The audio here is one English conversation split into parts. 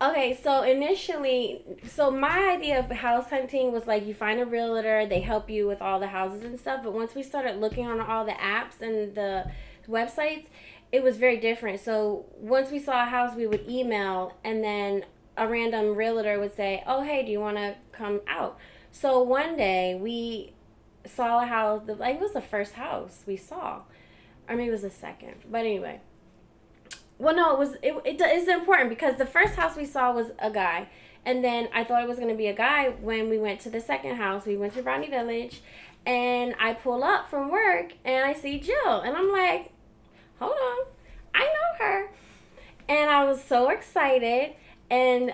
Okay, so initially, so my idea of house hunting was like you find a realtor, they help you with all the houses and stuff. But once we started looking on all the apps and the websites, it was very different. So once we saw a house, we would email, and then a random realtor would say, "Oh, hey, do you want to come out?" So one day we saw a house, like it was the first house we saw, or maybe it was the second. But anyway, well, no, it is important because the first house we saw was a guy, and then I thought it was going to be a guy when we went to the second house. We went to Brownie Village, and I pull up from work and I see Jill, and I'm like, hold on, I know her, and I was so excited, and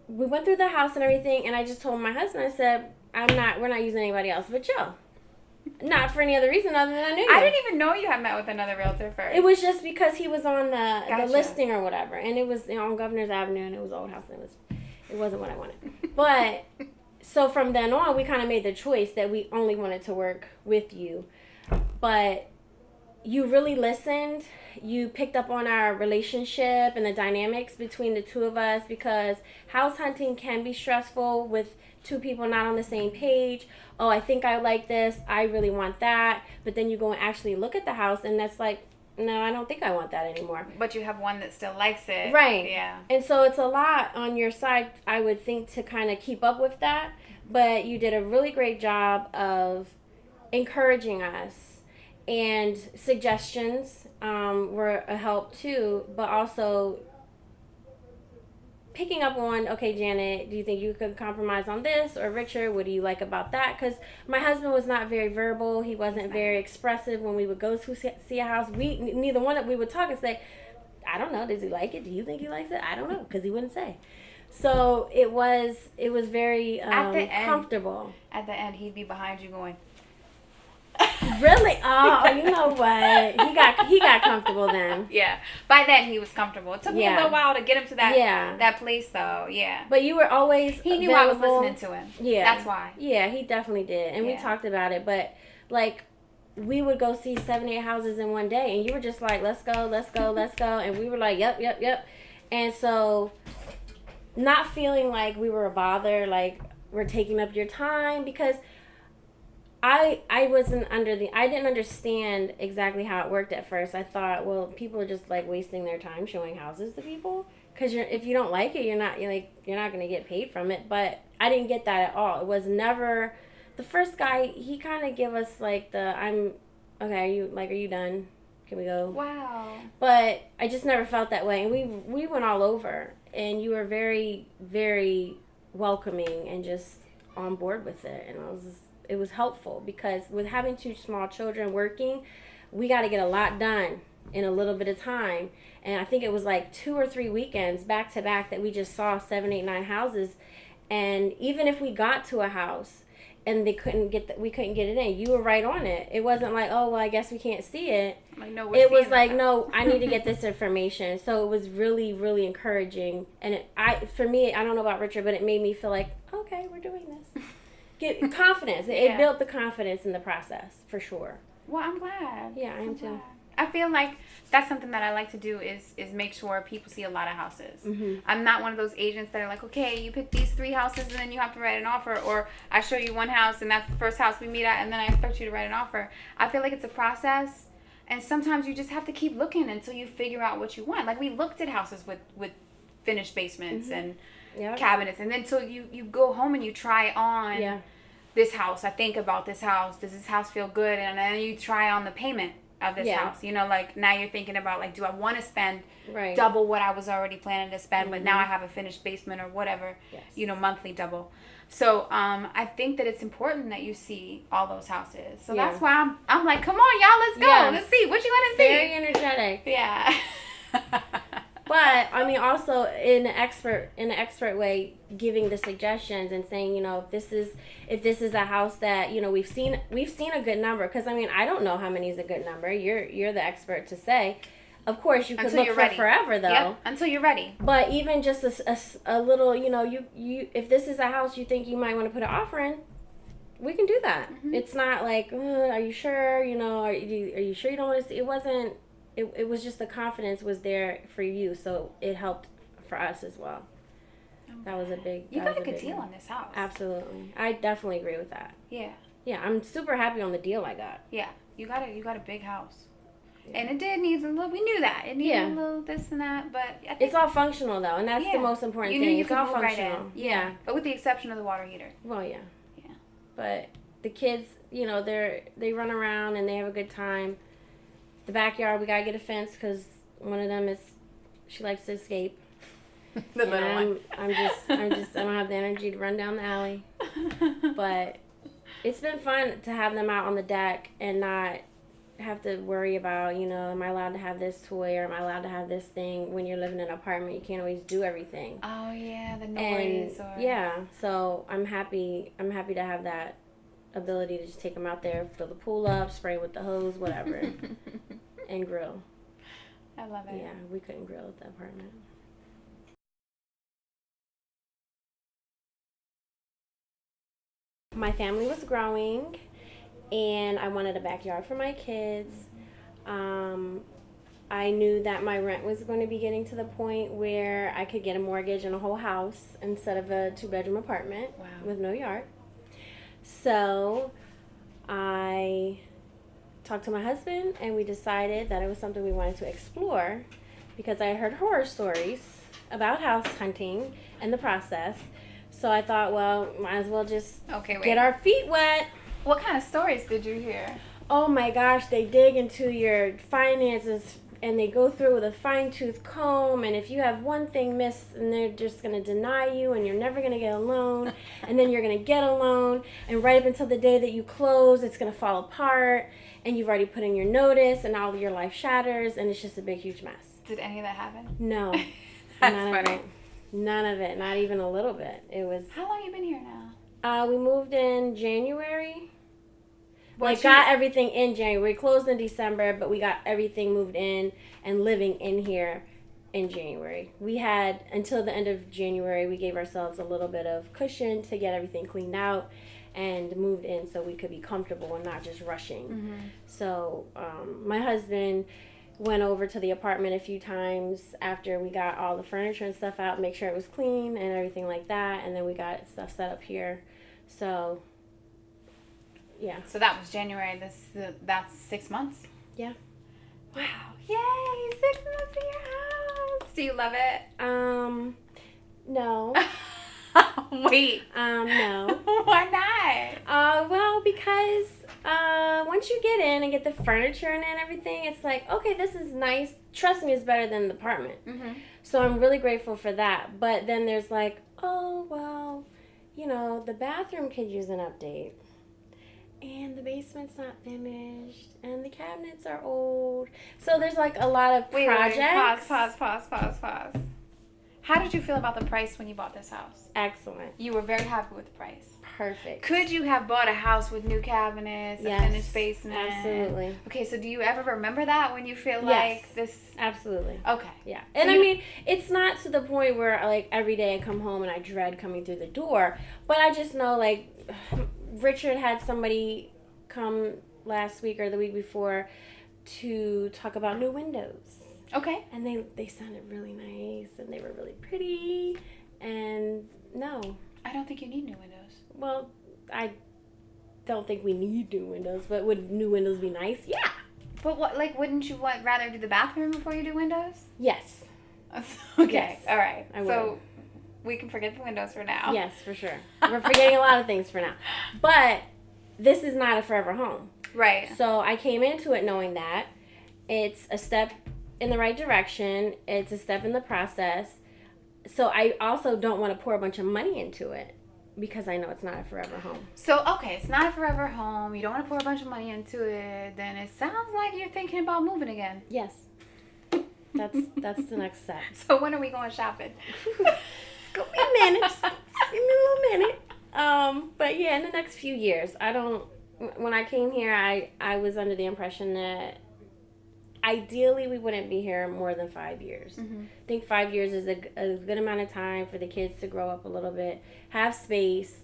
we went through the house and everything, and I just told my husband, I said, we're not using anybody else but Jill. Not for any other reason other than I knew you. I didn't even know you had met with another realtor first. It was just because he was on Gotcha. the listing or whatever, and it was on Governor's Avenue, and it was an old house, and it wasn't what I wanted. But so from then on, we kind of made the choice that we only wanted to work with you. But you really listened. You picked up on our relationship and the dynamics between the two of us, because house hunting can be stressful with two people not on the same page. Oh, I think I like this. I really want that. But then you go and actually look at the house, and that's like, no, I don't think I want that anymore. But you have one that still likes it. Right. Yeah. And so it's a lot on your side, I would think, to kind of keep up with that. But you did a really great job of encouraging us, and suggestions were a help too, but also picking up on, okay, Janet, do you think you could compromise on this? Or Richard, what do you like about that? Because my husband was not very verbal. He wasn't very expressive when we would go to see a house. Neither one that we would talk and say, I don't know, does he like it? Do you think he likes it? I don't know, because he wouldn't say. So it was very comfortable. At the end, he'd be behind you going, Really? Oh, you know what? He got comfortable then. yeah. By then, he was comfortable. It took me a little while to get him to that place, though. Yeah. But you were always He knew available. I was listening to him. Yeah. That's why. Yeah, he definitely did. And we talked about it. But, like, we would go see 7, 8 houses in one day. And you were just like, let's go, let's go, let's go. And we were like, yep, yep, yep. And so, not feeling like we were a bother, like, we're taking up your time. Because I didn't understand exactly how it worked at first. I thought, well, people are just like wasting their time showing houses to people, because if you don't like it, you're not going to get paid from it. But I didn't get that at all. It was never the first guy. He kind of gave us like are you done? Can we go? Wow. But I just never felt that way, and we went all over, and you were very, very welcoming and just on board with it, and it was helpful, because with having 2 small children working, we got to get a lot done in a little bit of time. And I think it was like 2 or 3 weekends back to back that we just saw 7, 8, 9 houses. And even if we got to a house and we couldn't get it in, you were right on it. It wasn't like, oh, well, I guess we can't see it. Like, no, it was like, no, I need to get this information. So it was really, really encouraging. And for me, I don't know about Richard, but it made me feel like, okay, we're doing this. Get confidence. It built the confidence in the process, for sure. Well, I'm glad. Yeah, I am too. I feel like that's something that I like to do is make sure people see a lot of houses. Mm-hmm. I'm not one of those agents that are like, okay, you pick these 3 houses and then you have to write an offer, or I show you one house and that's the first house we meet at and then I expect you to write an offer. I feel like it's a process, and sometimes you just have to keep looking until you figure out what you want. Like, we looked at houses with finished basements and cabinets, and then so you go home and you try on this house. I think about this house. Does this house feel good? And then you try on the payment of this house. You know, like, now you're thinking about, like, do I want to spend double what I was already planning to spend, but now I have a finished basement or whatever, monthly double. So I think that it's important that you see all those houses. So that's why I'm like, come on, y'all, let's go. Yes. Let's see what you want to see. Very energetic. Yeah. But I mean, also in an expert way, giving the suggestions and saying, if this is a house that we've seen a good number, because I mean, I don't know how many is a good number. You're the expert to say. Of course, you could look for forever though. Yep, until you're ready. But even just a little, you if this is a house you think you might want to put an offer in, we can do that. Mm-hmm. It's not like, are you sure? Are you sure you don't want to see? It wasn't. It was just the confidence was there for you, so it helped for us as well. Okay. That was a big. You got a good deal on this house. Absolutely, I definitely agree with that. Yeah. Yeah, I'm super happy on the deal I got. Yeah, you got a big house. Yeah. And it did need a little. We knew that it needed a little this and that, but I think it's all functional though, and that's the most important thing. It's all functional. Right yeah, but with the exception of the water heater. Well, yeah. Yeah. But the kids, they run around and they have a good time. The backyard, we gotta get a fence because one of them she likes to escape. The little one. I don't have the energy to run down the alley. But it's been fun to have them out on the deck and not have to worry about, am I allowed to have this toy or am I allowed to have this thing? When you're living in an apartment, you can't always do everything. Oh yeah, the noise. So I'm happy to have that ability to just take them out there, fill the pool up, spray with the hose, whatever, and grill. I love it. Yeah, we couldn't grill at the apartment. My family was growing, and I wanted a backyard for my kids. I knew that my rent was going to be getting to the point where I could get a mortgage on a whole house instead of a 2-bedroom apartment with no yard. So I talked to my husband, and we decided that it was something we wanted to explore because I heard horror stories about house hunting and the process. So I thought, well, might as well just get our feet wet. What kind of stories did you hear? Oh my gosh, they dig into your finances and they go through with a fine-tooth comb, and if you have one thing missed, and they're just going to deny you, and you're never going to get a loan, and then you're going to get a loan, and right up until the day that you close, it's going to fall apart, and you've already put in your notice, and all of your life shatters, and it's just a big, huge mess. Did any of that happen? No. That's funny. None of it, not even a little bit. It was. How long you been here now? We moved in January. Got everything in January. We closed in December, but we got everything moved in and living in here in January. We had, until the end of January, we gave ourselves a little bit of cushion to get everything cleaned out and moved in so we could be comfortable and not just rushing. Mm-hmm. So my husband went over to the apartment a few times after we got all the furniture and stuff out, make sure it was clean and everything like that, and then we got stuff set up here. So... yeah. So that was January. That's 6 months? Yeah. Wow. Yay! 6 months in your house. Do you love it? No. Wait. No. Why not? Well, because once you get in and get the furniture in and everything, it's like, okay, this is nice. Trust me, it's better than the apartment. Mm-hmm. So I'm really grateful for that. But then there's like, oh, well, the bathroom could use an update. And the basement's not finished. And the cabinets are old. So there's like a lot of projects. Pause. How did you feel about the price when you bought this house? Excellent. You were very happy with the price. Perfect. Could you have bought a house with new cabinets, a finished basement? Absolutely. Okay, so do you ever remember that when you feel like this? Absolutely. Okay. Yeah. And I mean, it's not to the point where like every day I come home and I dread coming through the door, but I just know like Richard had somebody come last week or the week before to talk about new windows. Okay. And they sounded really nice and they were really pretty. And no. I don't think you need new windows. Well, I don't think we need new windows, but would new windows be nice? Yeah. But what, like, wouldn't you rather do the bathroom before you do windows? Yes. Okay. Yes. All right. I would. So we can forget the windows for now. Yes, for sure. We're forgetting a lot of things for now. But this is not a forever home. Right. So I came into it knowing that it's a step in the right direction. It's a step in the process. So I also don't want to pour a bunch of money into it because I know it's not a forever home. So, okay, it's not a forever home. You don't want to pour a bunch of money into it. Then it sounds like you're thinking about moving again. Yes. That's the next step. So when are we going shopping? Give me a minute. Just give me a little minute. But yeah, in the next few years. When I came here, I was under the impression that ideally we wouldn't be here more than 5 years. Mm-hmm. I think 5 years is a good amount of time for the kids to grow up a little bit, have space,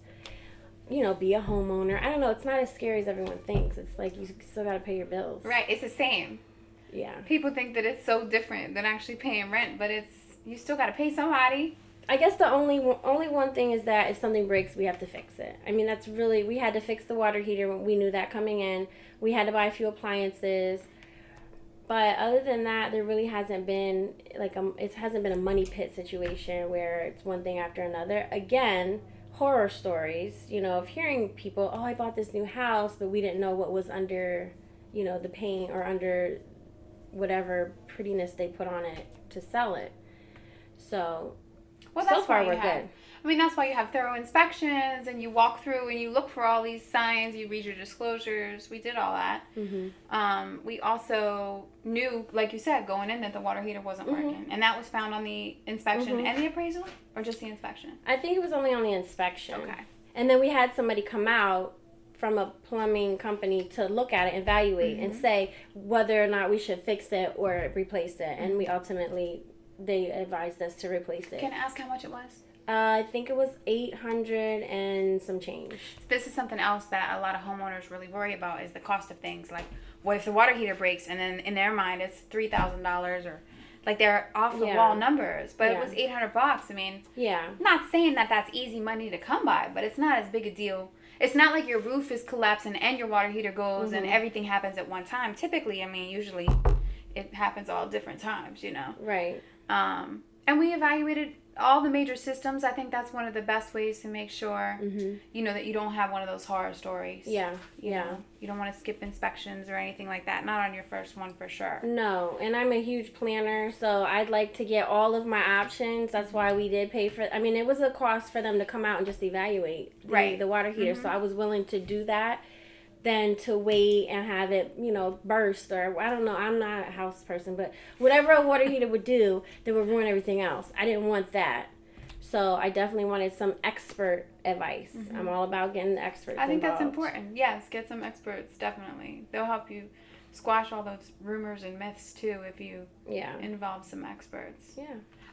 be a homeowner. I don't know. It's not as scary as everyone thinks. It's like you still got to pay your bills. Right. It's the same. Yeah. People think that it's so different than actually paying rent, but you still got to pay somebody. I guess the only one thing is that if something breaks, we have to fix it. I mean, that's really, we had to fix the water heater. We knew that coming in. We had to buy a few appliances. But other than that, there really hasn't been it hasn't been a money pit situation where it's one thing after another. Again, horror stories, of hearing people, oh, I bought this new house, but we didn't know what was under, the paint or under whatever prettiness they put on it to sell it. So, well, that's so far we're good. I mean, that's why you have thorough inspections and you walk through and you look for all these signs, you read your disclosures. We did all that. Mm-hmm. We also knew, like you said, going in that the water heater wasn't working. And that was found on the inspection and the appraisal, or just the inspection? I think it was only on the inspection. Okay. And then we had somebody come out from a plumbing company to look at it, evaluate, and say whether or not we should fix it or replace it. And we ultimately, they advised us to replace it. Can I ask how much it was? I think it was $800 and some change. This is something else that a lot of homeowners really worry about, is the cost of things. Like, what if the water heater breaks, and then in their mind it's $3,000, or like they're off the wall numbers. But it was $800. I mean, I'm not saying that that's easy money to come by, but it's not as big a deal. It's not like your roof is collapsing and your water heater goes and everything happens at one time. Typically, I mean, usually it happens all different times, Right. And we evaluated all the major systems. I think that's one of the best ways to make sure, that you don't have one of those horror stories. Yeah, You don't want to skip inspections or anything like that. Not on your first one, for sure. No, and I'm a huge planner, so I'd like to get all of my options. That's why we did pay for, I mean, it was a cost for them to come out and just evaluate the water heater, so I was willing to do that than to wait and have it, burst, or I don't know, I'm not a house person, but whatever a water heater would do, that would ruin everything else. I didn't want that. So I definitely wanted some expert advice. I'm all about getting the experts I think involved. that's important. Yes, get some experts, definitely. They'll help you squash all those rumors and myths too if you involve some experts. Yeah.